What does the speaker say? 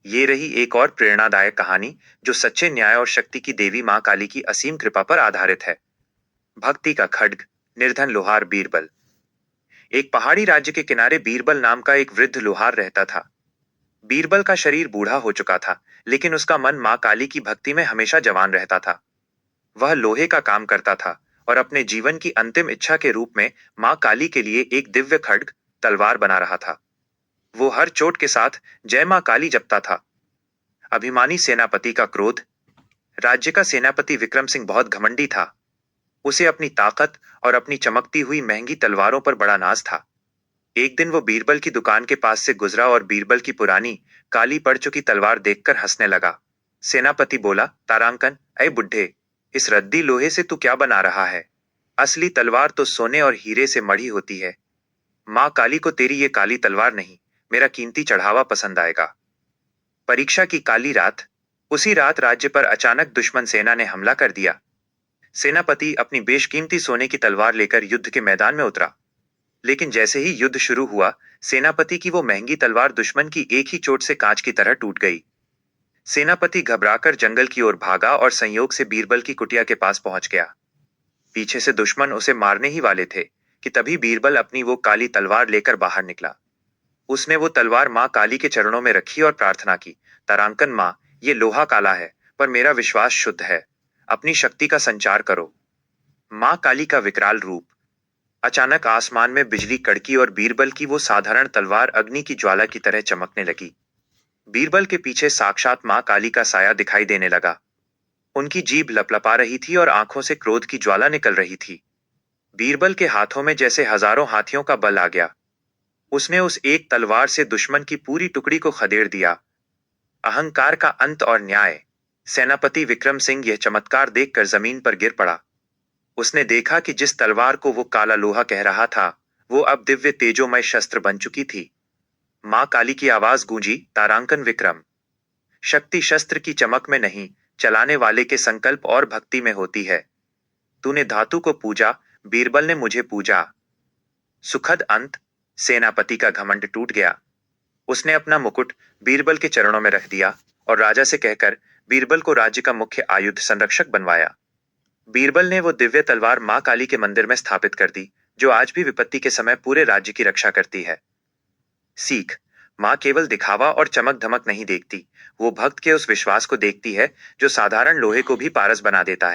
ये रही एक और प्रेरणादायक कहानी जो सच्चे न्याय और शक्ति की देवी मां काली की असीम कृपा पर आधारित है। भक्ति का खड्ग, निर्धन लोहार बीरबल। एक पहाड़ी राज्य के किनारे बीरबल नाम का एक वृद्ध लोहार रहता था। बीरबल का शरीर बूढ़ा हो चुका था, लेकिन उसका मन मां काली की भक्ति में हमेशा जवान रहता था। वह लोहे का काम करता था और अपने जीवन की अंतिम इच्छा के रूप में मां काली के लिए एक दिव्य खड्ग, तलवार बना रहा था। वो हर चोट के साथ जय मां काली जपता था। अभिमानी सेनापति का क्रोध। राज्य का सेनापति विक्रम सिंह बहुत घमंडी था। उसे अपनी ताकत और अपनी चमकती हुई महंगी तलवारों पर बड़ा नाज था। एक दिन वो बीरबल की दुकान के पास से गुजरा और बीरबल की पुरानी, काली पड़ चुकी तलवार देखकर हंसने लगा। सेनापति बोला, तारांकन, अय बुड्ढे, इस रद्दी लोहे से तू क्या बना रहा है? असली तलवार तो सोने और हीरे से मढ़ी होती है। माँ काली को तेरी ये काली तलवार नहीं, मेरा कीमती चढ़ावा पसंद आएगा। परीक्षा की काली रात। उसी रात राज्य पर अचानक दुश्मन सेना ने हमला कर दिया। सेनापति अपनी बेशकीमती सोने की तलवार लेकर युद्ध के मैदान में उतरा। लेकिन जैसे ही युद्ध शुरू हुआ, सेनापति की वो महंगी तलवार दुश्मन की एक ही चोट से कांच की तरह टूट गई। सेनापति घबराकर जंगल की ओर भागा और संयोग से बीरबल की कुटिया के पास पहुंच गया। पीछे से दुश्मन उसे मारने ही वाले थे कि तभी बीरबल अपनी वो काली तलवार लेकर बाहर निकला। उसने वो तलवार माँ काली के चरणों में रखी और प्रार्थना की, तारांकन माँ, ये लोहा काला है, पर मेरा विश्वास शुद्ध है। अपनी शक्ति का संचार करो। माँ काली का विकराल रूप। अचानक आसमान में बिजली कड़की और बीरबल की वो साधारण तलवार अग्नि की ज्वाला की तरह चमकने लगी। बीरबल के पीछे साक्षात माँ काली का साया दिखाई देने लगा। उनकी जीभ लपलपा रही थी और आंखों से क्रोध की ज्वाला निकल रही थी। बीरबल के हाथों में जैसे हजारों हाथियों का बल आ गया। उसने उस एक तलवार से दुश्मन की पूरी टुकड़ी को खदेड़ दिया। अहंकार का अंत और न्याय। सेनापति विक्रम सिंह यह चमत्कार देखकर जमीन पर गिर पड़ा। उसने देखा कि जिस तलवार को वो काला लोहा कह रहा था, वो अब दिव्य तेजोमय शस्त्र बन चुकी थी। मां काली की आवाज गूंजी, तारांकन विक्रम। शक्ति शस्त्र की चमक में नहीं, चलाने वाले के संकल्प और भक्ति में होती है। तूने धातु को पूजा, बीरबल ने मुझे पूजा। सुखद अंत। सेनापति का घमंड टूट गया। उसने अपना मुकुट बीरबल के चरणों में रख दिया और राजा से कहकर बीरबल को राज्य का मुख्य आयुध संरक्षक बनवाया। बीरबल ने वो दिव्य तलवार मां काली के मंदिर में स्थापित कर दी, जो आज भी विपत्ति के समय पूरे राज्य की रक्षा करती है। सीख। मां केवल दिखावा और चमक धमक नहीं देखती, वो भक्त के उस विश्वास को देखती है जो साधारण लोहे को भी पारस बना देता है।